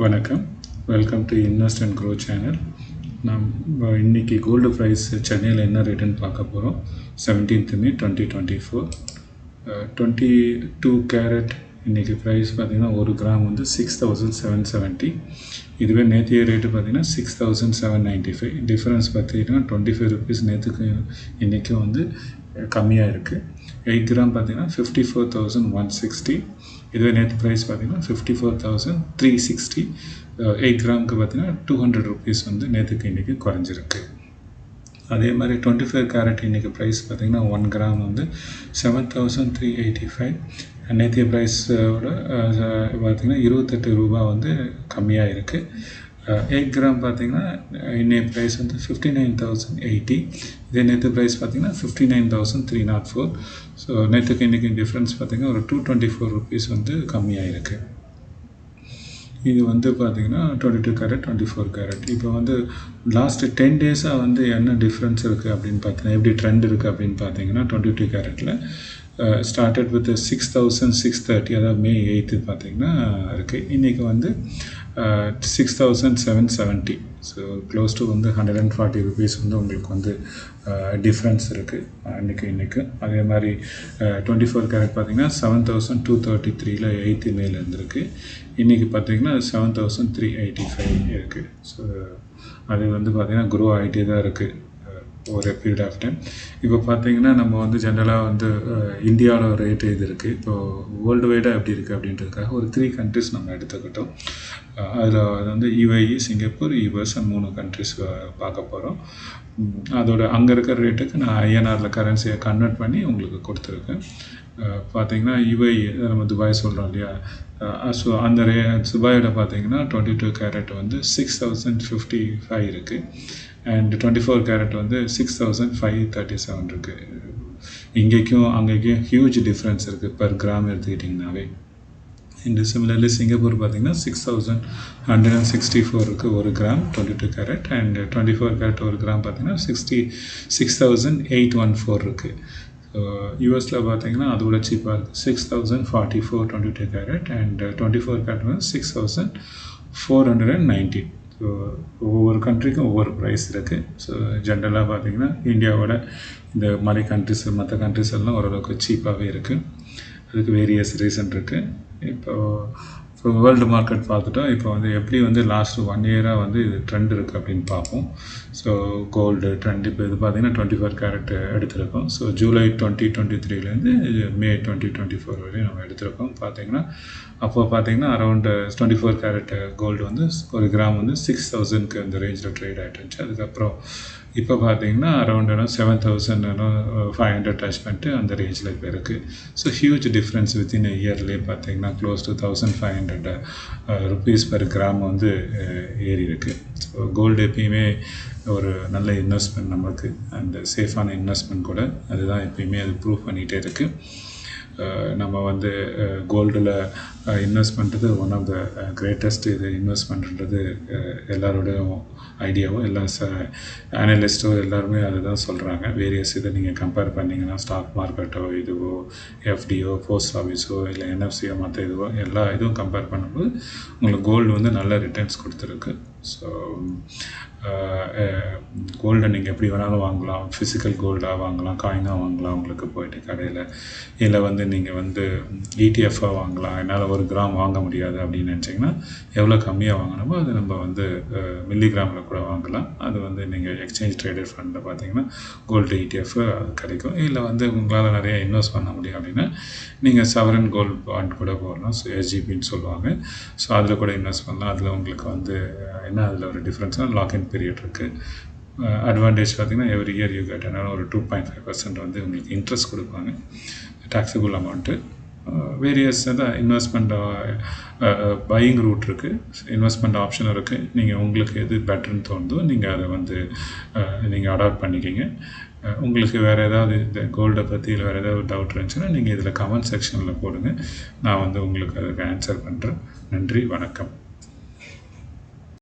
வணக்கம், welcome to invest and grow channel. நம்ம இன்றைக்கி கோல்டு ப்ரைஸ் சென்னையில் என்ன ரேட்டுன்னு பார்க்க போகிறோம். 17th May 2024 22 கேரட் இன்றைக்கி ப்ரைஸ் பார்த்திங்கன்னா ஒரு கிராம் வந்து 6,770. இதுவே நேற்றைய ரேட்டு பார்த்திங்கன்னா 6,795. டிஃப்ரென்ஸ் பார்த்திங்கன்னா 25 ருபீஸ் நேற்றுக்கு இன்றைக்கும் வந்து கம்மியாக இருக்குது. 8 கிராம் பார்த்திங்கன்னா 54,160. இதுவே நேற்று ப்ரைஸ் பார்த்திங்கன்னா 54,360. 8 கிராமுக்கு பார்த்திங்கன்னா 200 ருபீஸ் வந்து நேற்றுக்கு இன்றைக்கி குறைஞ்சிருக்கு. அதே மாதிரி 25 கேரட் இன்றைக்கி ப்ரைஸ் பார்த்திங்கன்னா 1 கிராம் வந்து 7,385. நேற்றைய ப்ரைஸோட பார்த்திங்கன்னா 28 ரூபா வந்து கம்மியாக இருக்குது. 8 கிராம் பார்த்திங்கன்னா இன்னைய ப்ரைஸ் வந்து 59,080. இதே நேற்று ப்ரைஸ் பார்த்திங்கன்னா 59,304. ஸோ நேற்றுக்கு இன்றைக்கி டிஃப்ரென்ஸ் பார்த்திங்கன்னா ஒரு 224 ருபீஸ் வந்து கம்மியாக இருக்குது. இது வந்து பார்த்திங்கன்னா 22 கேரட் 24 கேரட். இப்போ வந்து லாஸ்ட்டு 10 டேஸாக வந்து என்ன டிஃப்ரென்ஸ் இருக்குது அப்படின்னு பார்த்தீங்கன்னா, எப்படி ட்ரெண்ட் இருக்குது அப்படின்னு பார்த்தீங்கன்னா 22 கேரட்டில் ஸ்டார்டட் வித் 6,630, அதாவது May 8 பார்த்திங்கன்னா இருக்குது. இன்றைக்கி வந்து 6,770. ஸோ க்ளோஸ் டு வந்து 140 ருபீஸ் வந்து உங்களுக்கு வந்து டிஃப்ரென்ஸ் இருக்குது இன்றைக்கு. அதே மாதிரி 24 கேரட் பார்த்திங்கன்னா 7,233 8 மேல இருந்திருக்கு. இன்றைக்கி பார்த்திங்கன்னா 7,385 இருக்குது. ஸோ அது வந்து பார்த்திங்கன்னா க்ரோ ஆகிட்டே தான் இருக்குது ஒரு பீரியட் ஆஃப் டைம். இப்போ பார்த்திங்கன்னா நம்ம வந்து ஜென்ரலாக வந்து இந்தியாவில் ரேட்டு இது இருக்குது. இப்போது வேர்ல்டு வைடாக எப்படி இருக்குது அப்படின்றதுக்காக ஒரு 3 கண்ட்ரிஸ் நம்ம எடுத்துக்கிட்டோம். அதில் வந்து UAE, சிங்கப்பூர், US 3 கண்ட்ரிஸ் பார்க்க போகிறோம். அதோட அங்கே இருக்கிற ரேட்டுக்கு நான் INRல கரன்சியை கன்வெர்ட் பண்ணி உங்களுக்கு கொடுத்துருக்கேன். பார்த்திங்கன்னா UAE நம்ம துபாய் சொல்கிறோம் இல்லையா, ஸோ அந்த துபாயோட பார்த்திங்கன்னா 22 கேரட் வந்து 6,055 இருக்குது. அண்ட் 24 கேரட் வந்து 6,537 இருக்குது. இங்கேக்கும் அங்கேக்கும் ஹியூஜ் டிஃப்ரென்ஸ் இருக்குது பர் கிராம் எடுத்துக்கிட்டிங்கனாவே. இந்த சிமிலர்லி சிங்கப்பூர் பார்த்திங்கன்னா 6,164 இருக்குது ஒரு கிராம் 22 கேரட். அண்ட் 24 கேரட் ஒரு கிராம் பார்த்திங்கன்னா 6,814 இருக்குது. ஸோ யூஎஸில் பார்த்திங்கன்னா அதோட சீப்பாக இருக்குது 6,044 22 கேரட். அண்ட் 24 கேரட் வந்து 6,490. ஸோ ஒவ்வொரு கண்ட்ரிக்கும் ஒவ்வொரு ப்ரைஸ் இருக்குது. ஸோ ஜென்ரலாக பார்த்திங்கன்னா இந்தியாவோட இந்த மாதிரி கண்ட்ரிஸ் மற்ற கண்ட்ரிஸ் எல்லாம் ஓரளவுக்கு சீப்பாகவே இருக்குது. அதுக்கு வேரியஸ் ரீசன் இருக்குது. இப்போ வேர்ல்டு மார்க்கெட் பார்த்துட்டோம். இப்போ வந்து எப்படி வந்து லாஸ்ட் 1 இயராக வந்து இது ட்ரெண்ட் இருக்குது அப்படின்னு பார்ப்போம். ஸோ கோல்டு ட்ரெண்ட் இப்போ இது பார்த்திங்கன்னா 24 கேரட் எடுத்திருக்கோம். ஸோ ஜூலை 2023 மே 2024 வரையும் நம்ம எடுத்திருக்கோம். பார்த்திங்கன்னா அப்போ பார்த்திங்கன்னா அரௌண்ட் 24 கேரட் கோல்டு வந்து ஒரு கிராம் வந்து 6,000க்கு அந்த ரேஞ்சில் ட்ரேட் ஆகிட்டு இருந்துச்சு. அதுக்கப்புறம் இப்போ பார்த்திங்கன்னா அரௌண்ட் 7,500 டச் பண்ணிட்டு அந்த ரேஞ்சில் இப்போ இருக்குது. ஸோ ஹியூஜ் டிஃப்ரென்ஸ் வித்தின் இயர்லேயே பார்த்திங்கன்னா close to 1,500 rupees per gram வந்து ஏறி இருக்குது. ஸோ கோல்டு எப்பயுமே ஒரு நல்ல இன்வெஸ்ட்மெண்ட் நமக்கு, அந்த சேஃபான இன்வெஸ்ட்மெண்ட் கூட. அதுதான் எப்பயுமே அது ப்ரூவ் பண்ணிகிட்டே இருக்குது. நம்ம வந்து கோல்டில் இன்வெஸ்ட் பண்ணுறது ஒன் ஆஃப் த கிரேட்டஸ்ட் இது இன்வெஸ்ட்மெண்ட்ன்றது எல்லாரோடையும் ஐடியாவும் எல்லா அனலிஸ்ட்டோ எல்லாருமே அதை தான் சொல்கிறாங்க. வேரியஸ் இதை நீங்கள் கம்பேர் பண்ணிங்கன்னா ஸ்டாக் மார்க்கெட்டோ இதுவோ FDO போஸ்ட் ஆஃபீஸோ இல்லை NFCO மற்ற இதுவோ எல்லா இதுவும் கம்பேர் பண்ணும்போது உங்களுக்கு கோல்டு வந்து நல்ல ரிட்டர்ன்ஸ் கொடுத்துருக்கு. ஸோ கோல்டை நீங்கள் எப்படி வேணாலும் வாங்கலாம். ஃபிசிக்கல் கோல்டாக வாங்கலாம், காயினாக வாங்கலாம் உங்களுக்கு போய்ட்டு கடையில். இல்லை வந்து நீங்கள் வந்து ETF-ஆக வாங்கலாம். என்னால் 1 கிராம் வாங்க முடியாது அப்படின்னு நினச்சிங்கன்னா எவ்வளோ கம்மியாக வாங்கினமோ அது நம்ம வந்து மில்லிகிராமில் கூட வாங்கலாம். அது வந்து நீங்கள் எக்ஸ்சேஞ்ச் ட்ரேடட் ஃபண்டில் பார்த்தீங்கன்னா கோல்டு ETF அது கிடைக்கும். இல்லை வந்து உங்களால் நிறைய இன்வெஸ்ட் பண்ண முடியும் அப்படின்னா நீங்கள் சவரன் கோல்டு பாண்ட் கூட போடலாம். ஸோ SGBன்னு சொல்லுவாங்க. ஸோ அதில் கூட இன்வெஸ்ட் பண்ணலாம். அதில் உங்களுக்கு வந்து என்ன அதில் ஒரு டிஃப்ரென்ஸ்னால் லாக்இன் பீரியட் இருக்குது. அட்வான்டேஜ் பார்த்திங்கன்னா எவ்ரி இயர் யூ கெட் ஒரு 2.5% வந்து உங்களுக்கு இன்ட்ரெஸ்ட் கொடுப்பாங்க, டாக்ஸபிள் அமௌண்ட்டு. வேரியஸ் தான் இன்வெஸ்ட்மெண்ட் பையிங் ரூட் இருக்குது, இன்வெஸ்ட்மெண்ட் ஆப்ஷனும் இருக்குது. நீங்கள் உங்களுக்கு எது பெட்டர்னு தோணுதோ நீங்கள் அதை வந்து நீங்கள் அடாப்ட் பண்ணிக்கிங்க. உங்களுக்கு வேறு ஏதாவது இந்த கோல்டை பற்றி இல்லை வேறு ஏதாவது டவுட் இருந்துச்சுன்னா நீங்கள் இதில் கமெண்ட் செக்ஷனில் போடுங்க. நான் வந்து உங்களுக்கு அதுக்கு ஆன்சர் பண்ணுறேன். நன்றி, வணக்கம்.